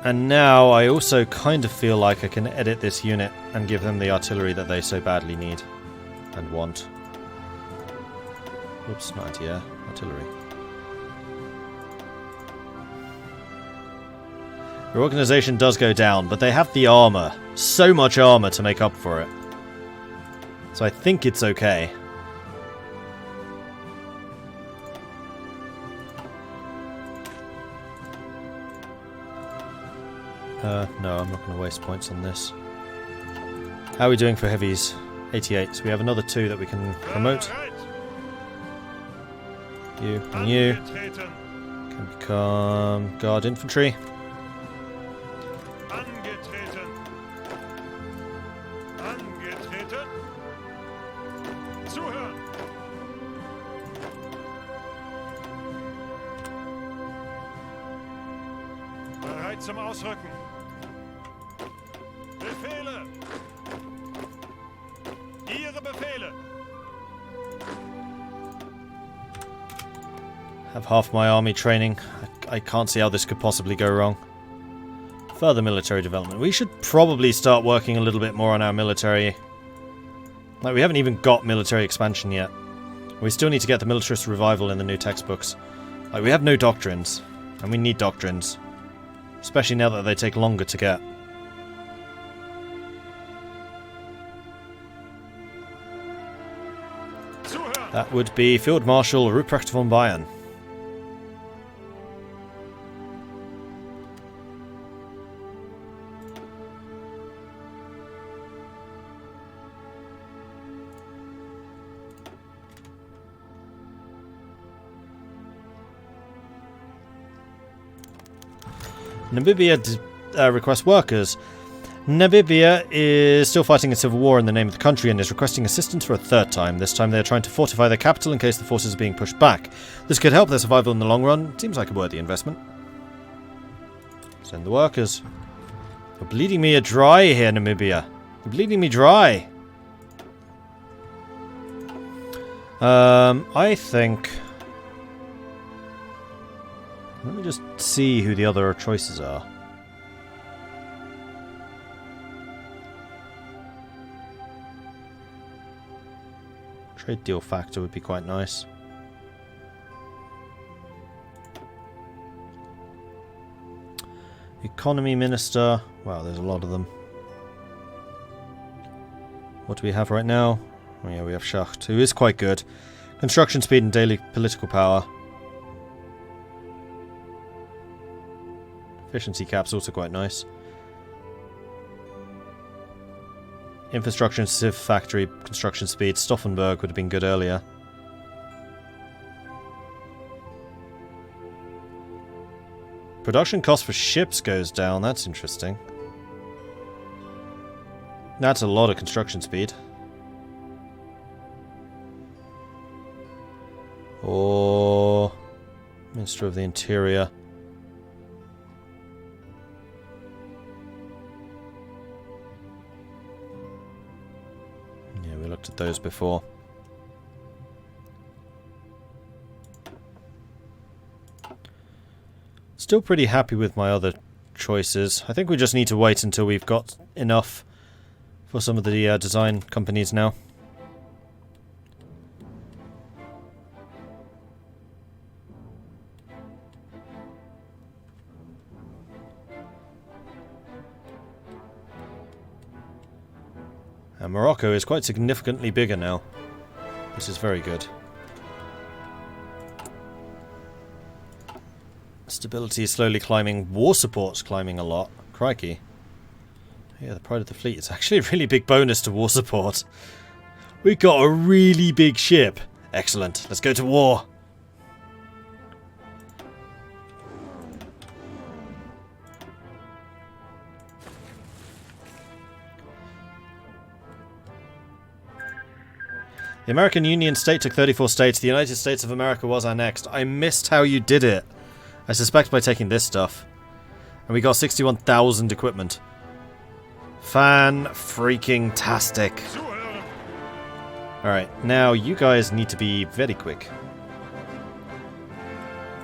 And now I also kind of feel like I can edit this unit and give them the artillery that they so badly need and want. Oops, not anti-air, artillery. Their organization does go down, but they have the armor. So much armor to make up for it. So I think it's okay. No, I'm not going to waste points on this. How are we doing for heavies? 88. So we have another 2 that we can promote. You and you can become guard infantry. Zum Ausrücken. Befehle. Ihre Befehle. Have half my army training. I can't see how this could possibly go wrong. Further military development. We should probably start working a little bit more on our military. Like, we haven't even got military expansion yet. We still need to get the militarist revival in the new textbooks. Like, we have no doctrines. And we need doctrines. Especially now that they take longer to get. That would be Field Marshal Ruprecht von Bayern. Namibia requests workers. Namibia is still fighting a civil war in the name of the country and is requesting assistance for a 3rd time. This time they are trying to fortify their capital in case the forces are being pushed back. This could help their survival in the long run. Seems like a worthy investment. Send the workers. You're bleeding me dry here, Namibia. You're bleeding me dry. I think... Let me just see who the other choices are. Trade deal factor would be quite nice. Economy minister. Wow, there's a lot of them. What do we have right now? Oh yeah, we have Schacht, who is quite good. Construction speed and daily political power. Efficiency cap's also quite nice. Infrastructure and civ factory construction speed. Stauffenberg would have been good earlier. Production cost for ships goes down. That's interesting. That's a lot of construction speed. Or Minister of the Interior. Yeah, we looked at those before. Still pretty happy with my other choices. I think we just need to wait until we've got enough for some of the design companies now. And Morocco is quite significantly bigger now. This is very good. Stability is slowly climbing. War support's climbing a lot. Crikey. Yeah, the Pride of the Fleet is actually a really big bonus to war support. We got a really big ship. Excellent. Let's go to war. The American Union State took 34 states. The United States of America was annexed. I missed how you did it. I suspect by taking this stuff. And we got 61,000 equipment. Fan-freaking-tastic. Alright, now you guys need to be very quick.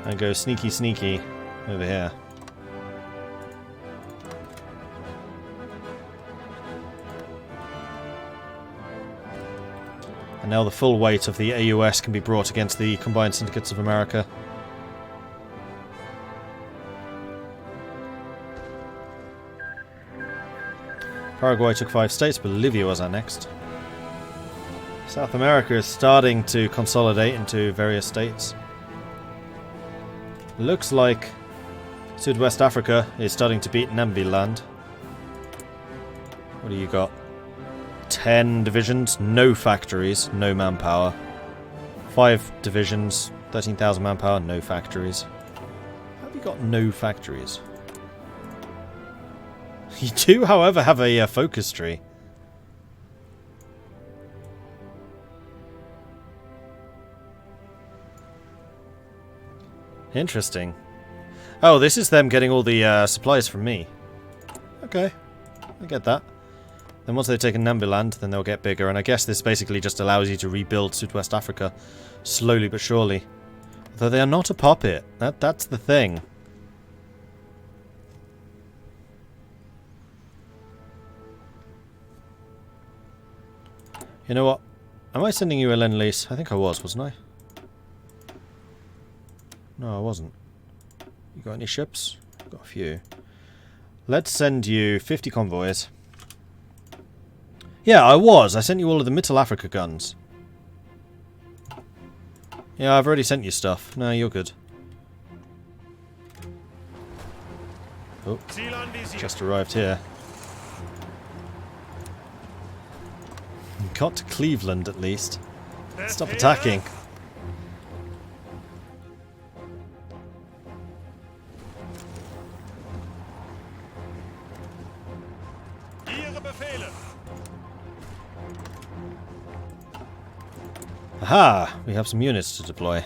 And go sneaky sneaky over here. And now the full weight of the AUS can be brought against the Combined Syndicates of America. Paraguay took 5 states, Bolivia was our next. South America is starting to consolidate into various states. Looks like Southwest Africa is starting to beat Nambiland. What do you got? 10 divisions, no factories, no manpower. 5 divisions, 13,000 manpower, no factories. How have you got no factories? You do, however, have a focus tree. Interesting. Oh, this is them getting all the supplies from me. Okay, I get that. Then once they've taken Nambiland, then they'll get bigger, and I guess this basically just allows you to rebuild Southwest Africa slowly but surely. Though they are not a puppet. That's the thing. You know what? Am I sending you a Lend-Lease? I think I was, wasn't I? No, I wasn't. You got any ships? Got a few. Let's send you 50 convoys. Yeah, I was. I sent you all of the Middle Africa guns. Yeah, I've already sent you stuff. No, you're good. Oh, just arrived here. Got to Cleveland, at least. Stop attacking. Aha! We have some units to deploy.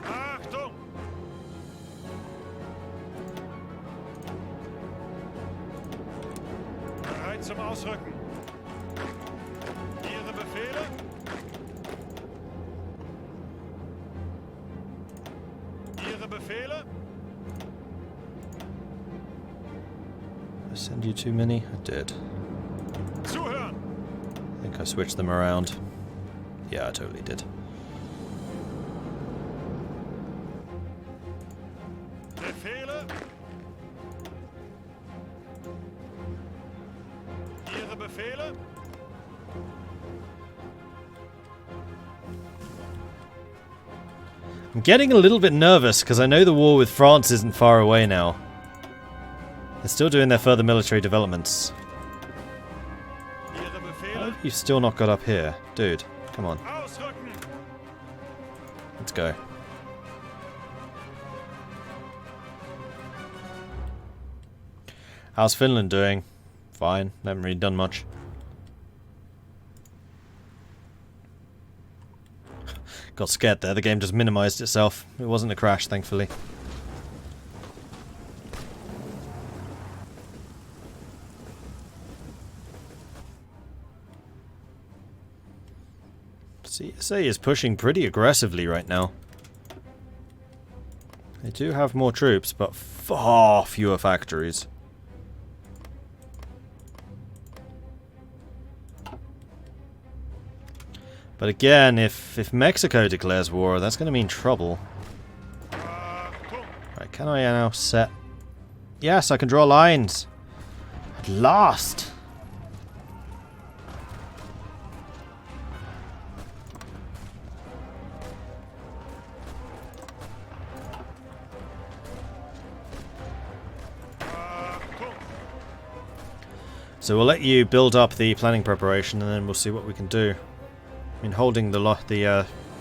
Achtung! Bereit zum Ausrücken. Ihre Befehle? Ihre Befehle? Did I send you too many? I did. Zuhören! I think I switched them around. Yeah, I totally did. Befehle? Ihre Befehle? I'm getting a little bit nervous because I know the war with France isn't far away now. They're still doing their further military developments. Ihre Befehle? How have you still not got up here? Dude, come on. Ausrücken! Let's go. How's Finland doing? Fine. They haven't really done much. Got scared there. The game just minimized itself. It wasn't a crash, thankfully. CSA is pushing pretty aggressively right now. They do have more troops, but far fewer factories. But again, if Mexico declares war, that's going to mean trouble. Right, can I now set... Yes, I can draw lines. At last! So we'll let you build up the planning preparation, and then we'll see what we can do. I mean, holding the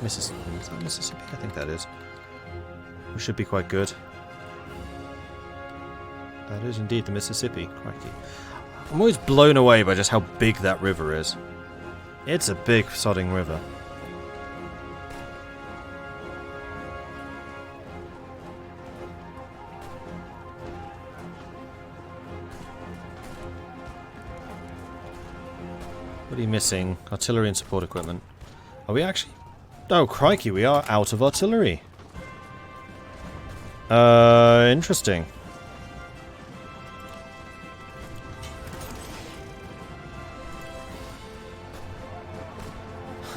Mississippi, is that Mississippi? I think that is. We should be quite good. That is indeed the Mississippi. Crikey. I'm always blown away by just how big that river is. It's a big sodding river. What are you missing? Artillery and support equipment. Are we actually... Oh, crikey, we are out of artillery. Interesting.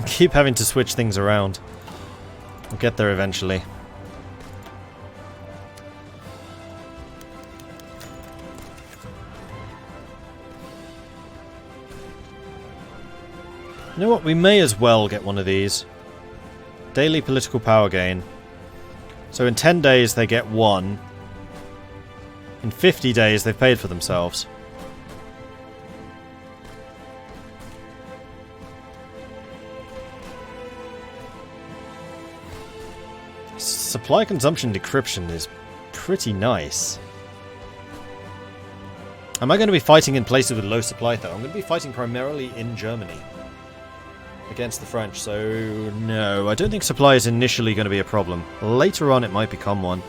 keep having to switch things around. We'll get there eventually. You know what? We may as well get one of these. Daily political power gain. So in 10 days they get one. In 50 days they've paid for themselves. Supply consumption decryption is pretty nice. Am I going to be fighting in places with low supply though? I'm going to be fighting primarily in Germany against the French, so no, I don't think supply is initially going to be a problem. Later on it might become one.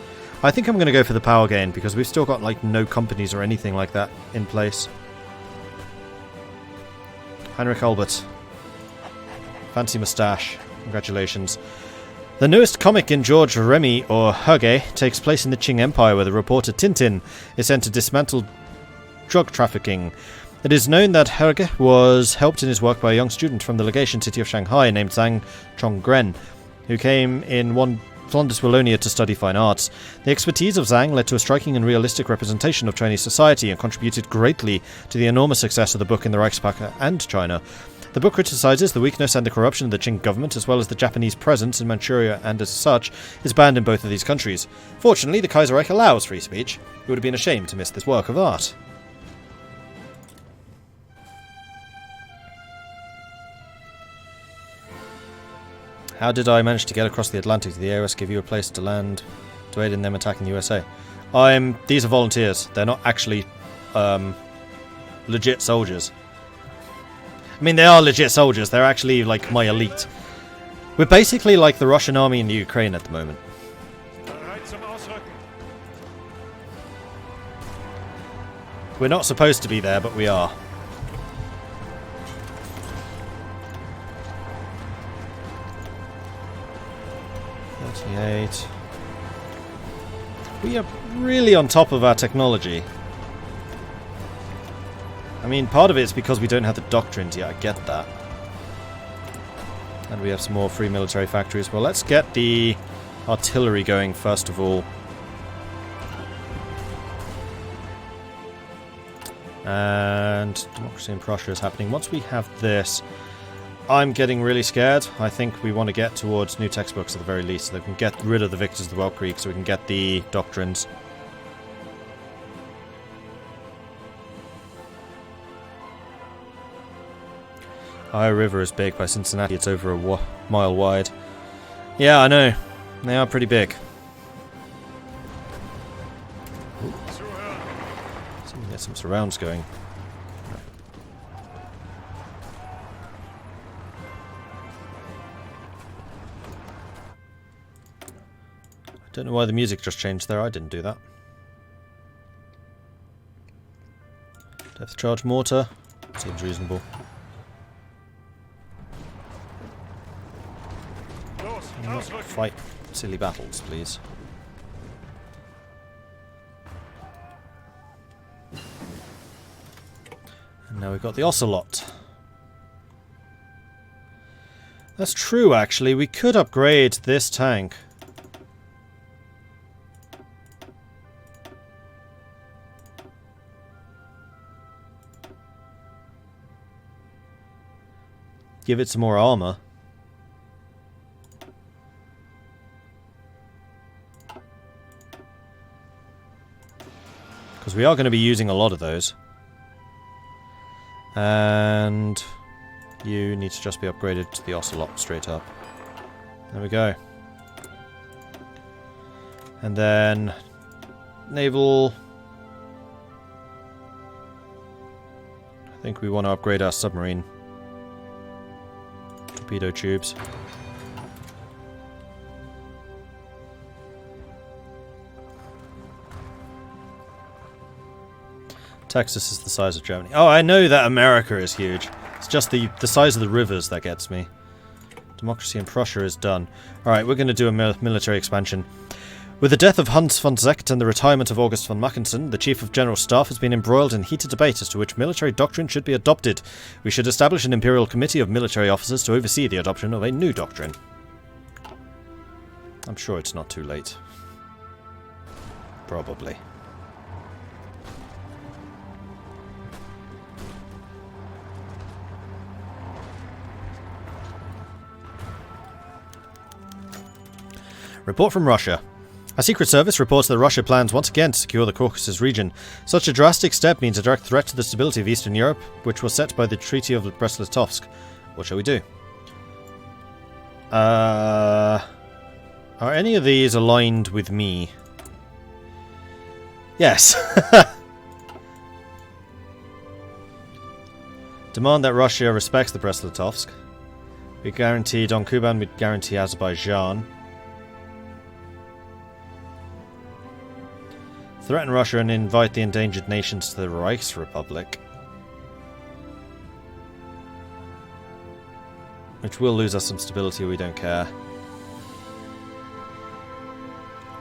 I think I'm going to go for the power gain because we've still got like no companies or anything like that in place. Heinrich Albert. Fancy moustache. Congratulations. The newest comic in George Remy, or Hergé, takes place in the Qing Empire where the reporter Tintin is sent to dismantle drug trafficking. It is known that Hergé was helped in his work by a young student from the legation city of Shanghai named Zhang Chonggren, who came in Flanders Wallonia to study fine arts. The expertise of Zhang led to a striking and realistic representation of Chinese society and contributed greatly to the enormous success of the book in the Reichspakt and China. The book criticizes the weakness and the corruption of the Qing government as well as the Japanese presence in Manchuria, and as such is banned in both of these countries. Fortunately, the Kaiserreich allows free speech. It would have been a shame to miss this work of art. How did I manage to get across the Atlantic? Did the AOS give you a place to land to aid in them attacking the USA? These are volunteers. They're not actually legit soldiers. I mean, they are legit soldiers. They're actually, like, my elite. We're basically like the Russian army in the Ukraine at the moment. We're not supposed to be there, but we are. We are really on top of our technology. I mean, part of it is because we don't have the doctrines yet, I get that. And we have some more free military factories. Well, let's get the artillery going first of all. And democracy in Prussia is happening. Once we have this, I'm getting really scared. I think we want to get towards new textbooks at the very least, so that we can get rid of the Victors of the Well Creek, so we can get the doctrines. Ohio River is big. By Cincinnati it's over a mile wide. Yeah, I know. They are pretty big. So we can get some surrounds going. I don't know why the music just changed there. I didn't do that. Depth charge mortar. Seems reasonable. Fight silly battles, please. And now we've got the Ocelot. That's true, actually. We could upgrade this tank. Give it some more armor. Because we are going to be using a lot of those. And you need to just be upgraded to the Ocelot straight up. There we go. And then naval. I think we want to upgrade our submarine torpedo tubes. Texas is the size of Germany. Oh, I know that America is huge. It's just the size of the rivers that gets me. Democracy in Prussia is done. Alright, we're going to do a military expansion. With the death of Hans von Zecht and the retirement of August von Mackensen, the Chief of General Staff has been embroiled in heated debate as to which military doctrine should be adopted. We should establish an Imperial Committee of military officers to oversee the adoption of a new doctrine. I'm sure it's not too late. Probably. Report from Russia. A secret service reports that Russia plans once again to secure the Caucasus region. Such a drastic step means a direct threat to the stability of Eastern Europe, which was set by the Treaty of Brest-Litovsk. What shall we do? Are any of these aligned with me? Yes. Demand that Russia respects the Brest-Litovsk. We guarantee Don Kuban, we guarantee Azerbaijan. Threaten Russia and invite the endangered nations to the Reichsrepublic. Which will lose us some stability, we don't care.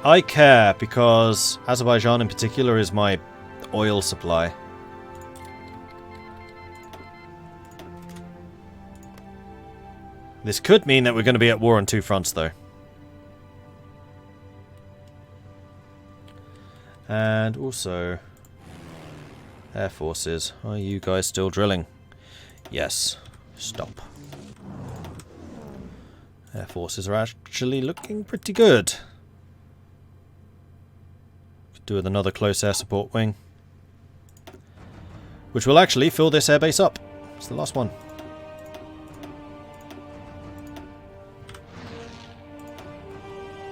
I care because Azerbaijan in particular is my oil supply. This could mean that we're going to be at war on two fronts though. And also, Air Forces. Are you guys still drilling? Yes. Stop. Air Forces are actually looking pretty good. Could do with another close air support wing. Which will actually fill this airbase up. It's the last one.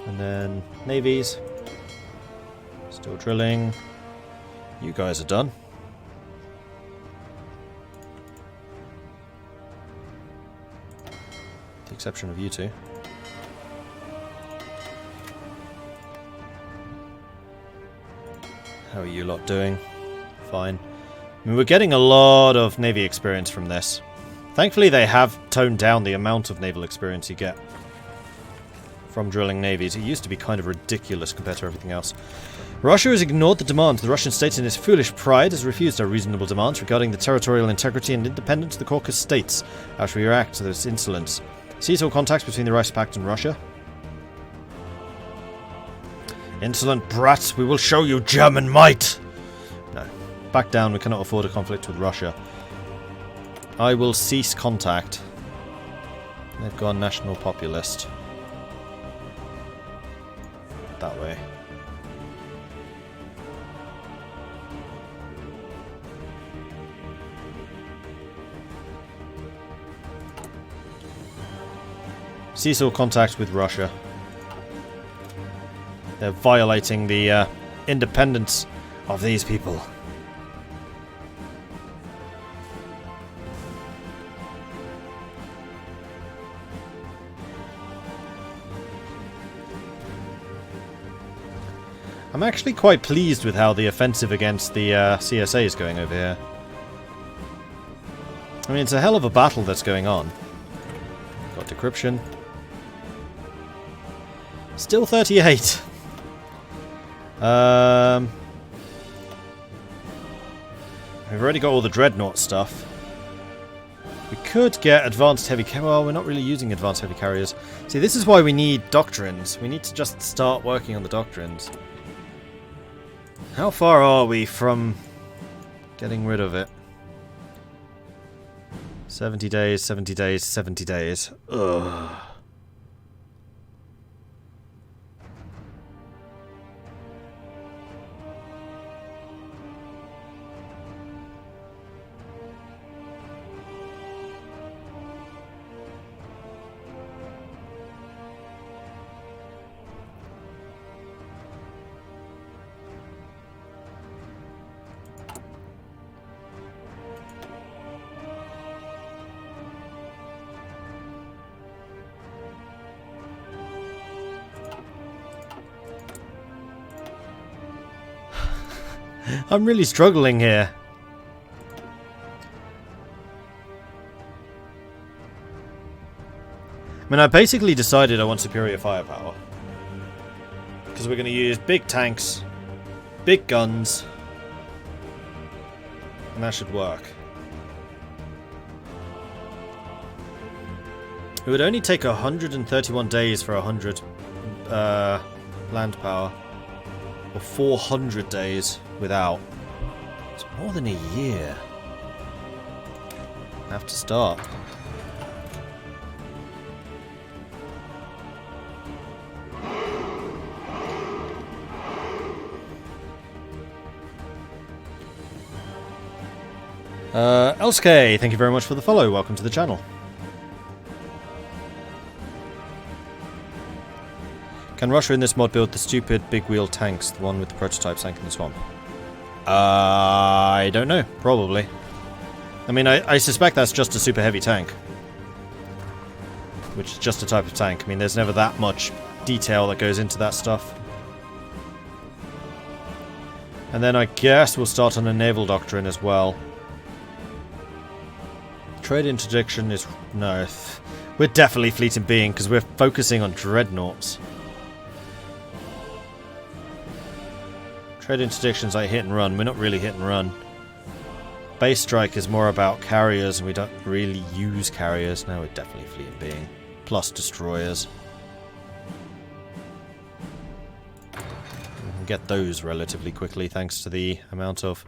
And then navies. Still drilling. You guys are done. With the exception of you two. How are you lot doing? Fine. I mean, we're getting a lot of Navy experience from this. Thankfully they have toned down the amount of naval experience you get from drilling navies. It used to be kind of ridiculous compared to everything else. Russia has ignored the demands. The Russian state in its foolish pride has refused our reasonable demands regarding the territorial integrity and independence of the Caucasus states. How should we react to this insolence? Cease all contacts between the Reichspakt and Russia. Insolent brats, we will show you German might! No. Back down, we cannot afford a conflict with Russia. I will cease contact. They've gone national populist. That way. Cease all contact with Russia. They're violating the independence of these people. I'm actually quite pleased with how the offensive against the CSA is going over here. I mean, it's a hell of a battle that's going on. Got decryption. Still 38. We've already got all the Dreadnought stuff. We could get advanced heavy carriers. Well, we're not really using advanced heavy carriers. See, this is why we need doctrines. We need to just start working on the doctrines. How far are we from getting rid of it? 70 days, 70 days, 70 days. Ugh. I'm really struggling here. I mean, I basically decided I want superior firepower. Because we're going to use big tanks, big guns, and that should work. It would only take 131 days for 100 land power. Or 400 days without. It's more than a year. I have to start. Elske, thank you very much for the follow. Welcome to the channel. Can Russia in this mod build the stupid big wheel tanks, the one with the prototype sank in the swamp? I don't know. Probably. I mean, I suspect that's just a super heavy tank. Which is just a type of tank. I mean, there's never that much detail that goes into that stuff. And then I guess we'll start on a naval doctrine as well. Trade interdiction is... no. We're definitely fleet and being because we're focusing on dreadnoughts. Trade interdiction's like hit and run. We're not really hit and run. Base strike is more about carriers, and we don't really use carriers. Now we're definitely fleet and being. Plus destroyers. We can get those relatively quickly thanks to the amount of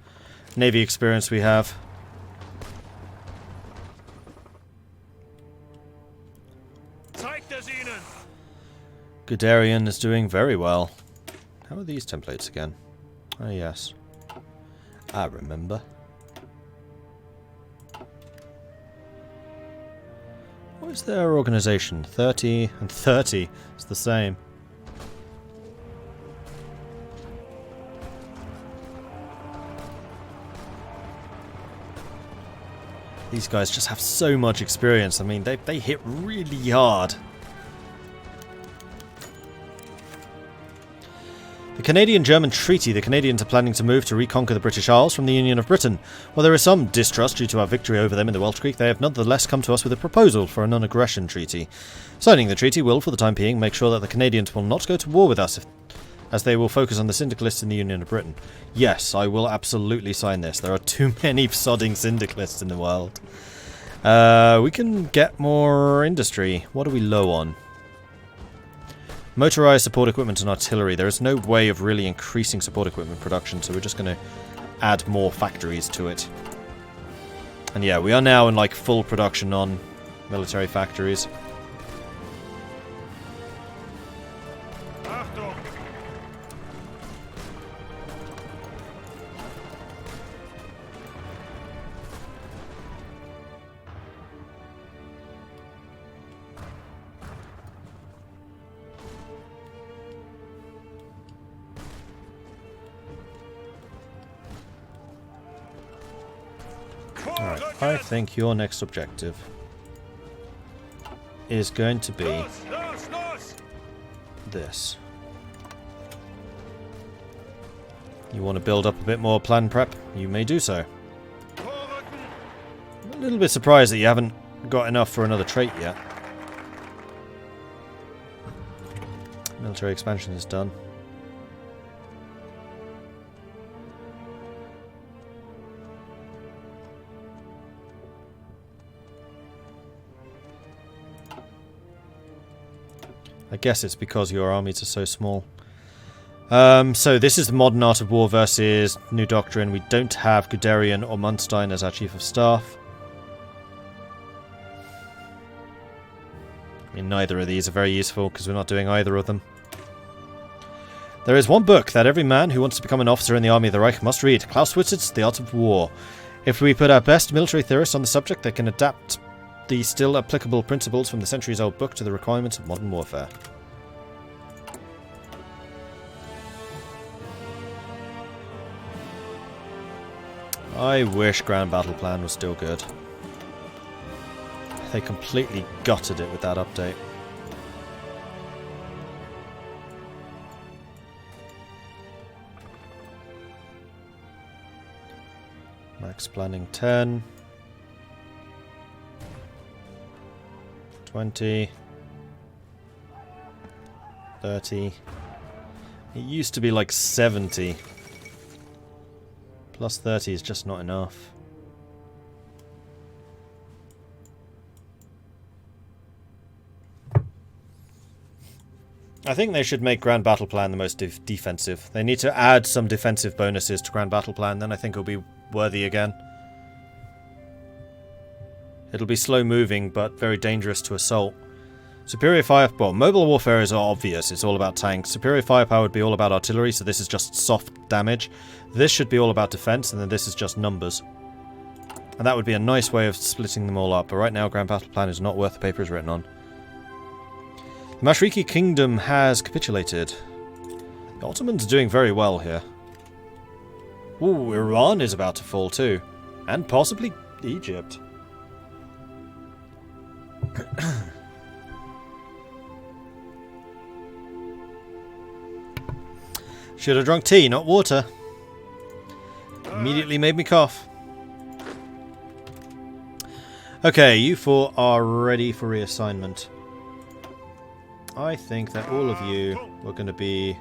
navy experience we have. Guderian is doing very well. How are these templates again? Oh yes. I remember. What is their organization? 30 and 30. It's the same. These guys just have so much experience. I mean, they hit really hard. The Canadian-German treaty. The Canadians are planning to move to reconquer the British Isles from the Union of Britain. While there is some distrust due to our victory over them in the Welsh Creek, they have nonetheless come to us with a proposal for a non-aggression treaty. Signing the treaty will, for the time being, make sure that the Canadians will not go to war with us, as they will focus on the syndicalists in the Union of Britain. Yes, I will absolutely sign this. There are too many sodding syndicalists in the world. We can get more industry. What are we low on? Motorized support equipment and artillery. There is no way of really increasing support equipment production, so we're just going to add more factories to it. And yeah, we are now in like full production on military factories. Alright, I think your next objective is going to be this. You want to build up a bit more plan prep? You may do so. I'm a little bit surprised that you haven't got enough for another trait yet. Military expansion is done. I guess it's because your armies are so small. So this is the modern art of war versus new doctrine. We don't have Guderian or Munstein as our chief of staff. I mean, neither of these are very useful because we're not doing either of them. There is one book that every man who wants to become an officer in the army of the Reich must read. Clausewitz's The Art of War. If we put our best military theorists on the subject, they can adapt the still applicable principles from the centuries-old book to the requirements of modern warfare. I wish Grand Battle Plan was still good. They completely gutted it with that update. Max planning 10. 20, 30. It used to be like 70. Plus 30 is just not enough. I think they should make Grand Battle Plan the most defensive. They need to add some defensive bonuses to Grand Battle Plan, then I think it'll be worthy again. It'll be slow moving, but very dangerous to assault. Superior firepower. Mobile warfare is obvious, it's all about tanks. Superior firepower would be all about artillery, so this is just soft damage. This should be all about defense, and then this is just numbers. And that would be a nice way of splitting them all up, but right now Grand Battle Plan is not worth the paper it's written on. The Mashriki Kingdom has capitulated. The Ottomans are doing very well here. Ooh, Iran is about to fall too. And possibly Egypt. Should have drunk tea, not water. Immediately made me cough. Okay, you four are ready for reassignment. I think that all of you are going to be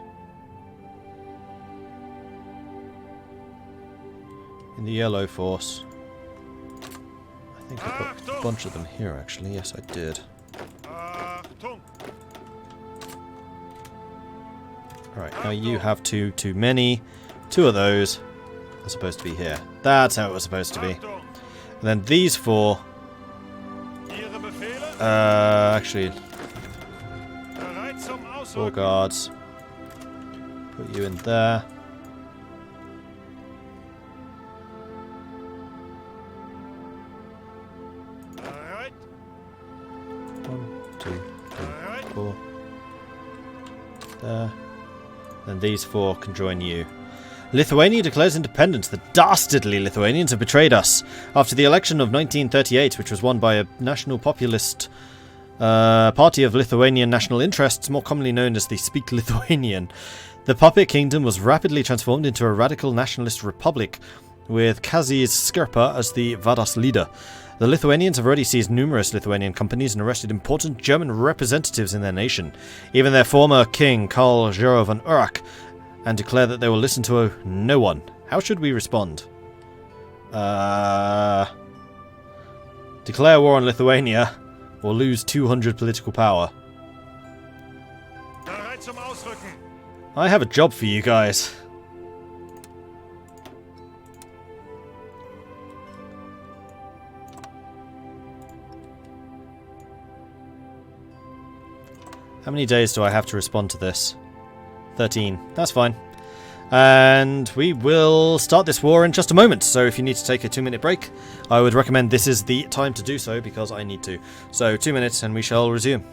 in the yellow force. I think I put a bunch of them here actually. Yes, I did. Alright, now you have too many. 2 of those are supposed to be here. That's how it was supposed to be. And then these 4... actually... 4 guards. Put you in there. One, 2, 3, 4. There. And these 4 can join you. Lithuania declares independence. The dastardly Lithuanians have betrayed us. After the election of 1938, which was won by a national populist party of Lithuanian national interests, more commonly known as the Speak Lithuanian, the puppet kingdom was rapidly transformed into a radical nationalist republic, with Kazys Skirpa as the Vadas leader. The Lithuanians have already seized numerous Lithuanian companies and arrested important German representatives in their nation, even their former king, Karl Jero von Urach, and declare that they will listen to no one. How should we respond? Declare war on Lithuania, or lose 200 political power. I have a job for you guys. How many days do I have to respond to this? 13. That's fine. And we will start this war in just a moment. So if you need to take a 2-minute break, I would recommend this is the time to do so because I need to. So 2 minutes and we shall resume.